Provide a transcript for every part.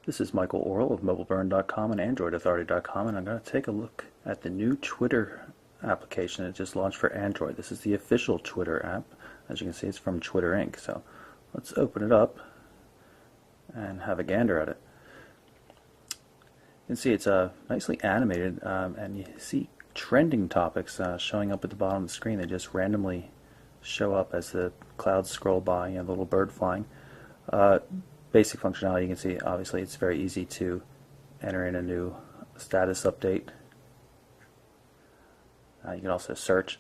This is Michael Orrell of MobileBurn.com and AndroidAuthority.com, and I'm going to take a look at the new Twitter application that just launched for Android. This is the official Twitter app. As you can see, it's from Twitter Inc. So let's open it up and have a gander at it. You can see it's nicely animated, and you see trending topics showing up at the bottom of the screen. They just randomly show up as the clouds scroll by, a little bird flying. Basic functionality, you can see obviously it's very easy to enter in a new status update. You can also search.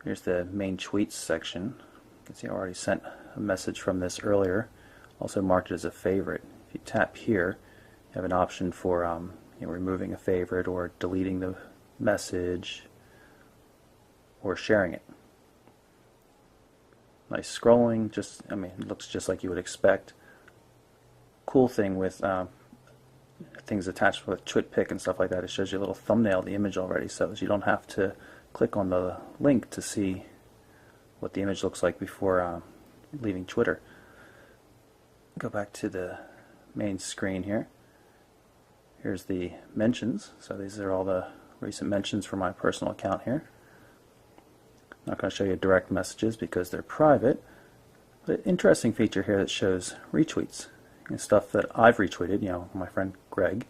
Here's the main tweets section. You can see I already sent a message from this earlier, also marked it as a favorite. If you tap here, you have an option for removing a favorite or deleting the message or sharing it. Nice scrolling, it looks just like you would expect. Cool thing with things attached with TwitPic and stuff like that, it shows you a little thumbnail of the image already, so you don't have to click on the link to see what the image looks like before leaving Twitter. Go back to the main screen here. Here's the mentions, so these are all the recent mentions for my personal account here. I'm not going to show you direct messages because they're private, but an interesting feature here that shows retweets and stuff that I've retweeted, my friend Greg.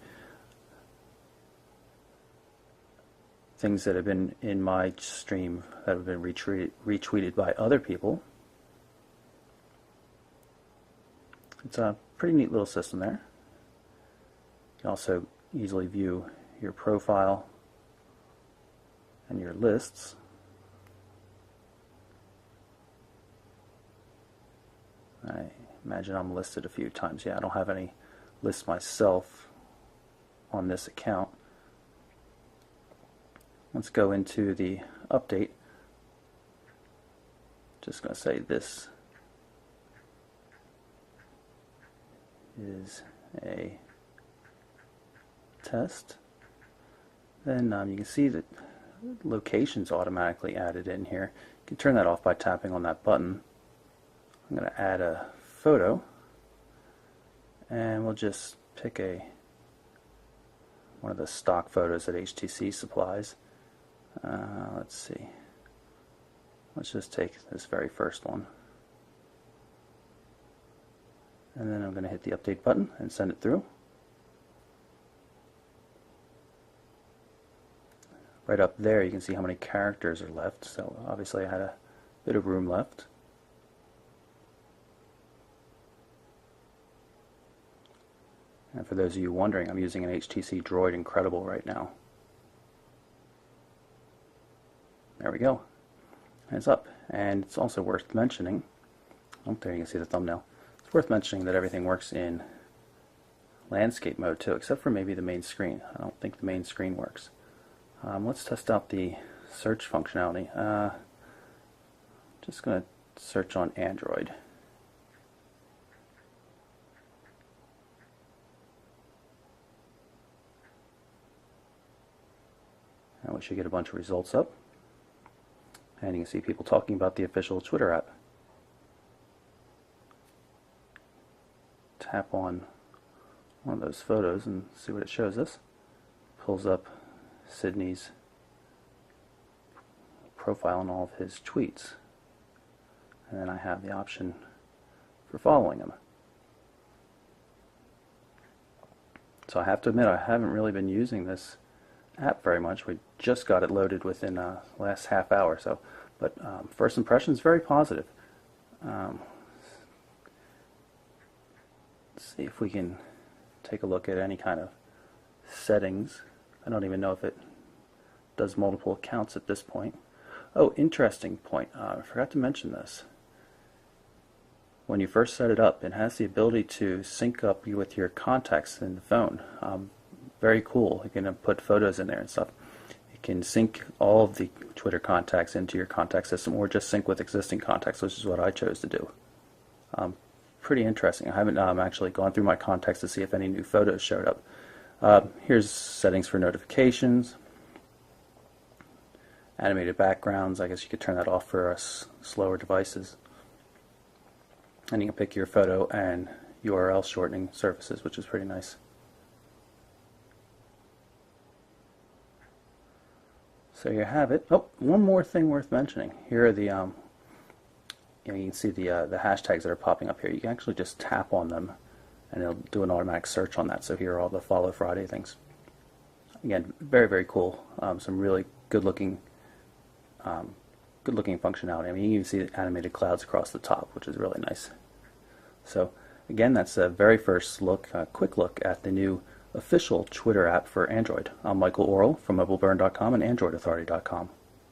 Things that have been in my stream that have been retweeted by other people. It's a pretty neat little system there. You can also easily view your profile and your lists. I imagine I'm listed a few times. Yeah, I don't have any lists myself on this account. Let's go into the update. Just going to say this is a test. Then you can see that locations automatically added in here. You can turn that off by tapping on that button. I'm going to add a photo, and we'll just pick one of the stock photos that HTC supplies. Let's see. Let's just take this very first one, and then I'm going to hit the update button and send it through. Right up there you can see how many characters are left, so obviously I had a bit of room left. And for those of you wondering, I'm using an HTC Droid Incredible right now. There we go. And it's up. And it's also worth mentioning, oh, there you can see the thumbnail. It's worth mentioning that everything works in landscape mode too, except for maybe the main screen. I don't think the main screen works. Let's test out the search functionality. Just going to search on Android. And we should get a bunch of results up. And you can see people talking about the official Twitter app. Tap on one of those photos and see what it shows us. Pulls up Sydney's profile and all of his tweets. And then I have the option for following him. So I have to admit, I haven't really been using this app very much. We just got it loaded within the last half hour, but first impressions very positive. Let's see if we can take a look at any kind of settings. I don't even know if it does multiple accounts at this point. Oh, interesting point. I forgot to mention this. When you first set it up, it has the ability to sync up you with your contacts in the phone. Very cool. You can put photos in there and stuff. You can sync all of the Twitter contacts into your contact system, or just sync with existing contacts, which is what I chose to do. Pretty interesting. I haven't actually gone through my contacts to see if any new photos showed up. Here's settings for notifications. Animated backgrounds. I guess you could turn that off for us slower devices. And you can pick your photo and URL shortening services, which is pretty nice. So you have it. Oh, one more thing worth mentioning. Here are the you can see the hashtags that are popping up here. You can actually just tap on them, and it'll do an automatic search on that. So here are all the Follow Friday things. Again, very, very cool. Some really good-looking functionality. I mean, you can see animated clouds across the top, which is really nice. So again, that's a very first look, quick look at the new official Twitter app for Android. I'm Michael Orrell from MobileBurn.com and AndroidAuthority.com.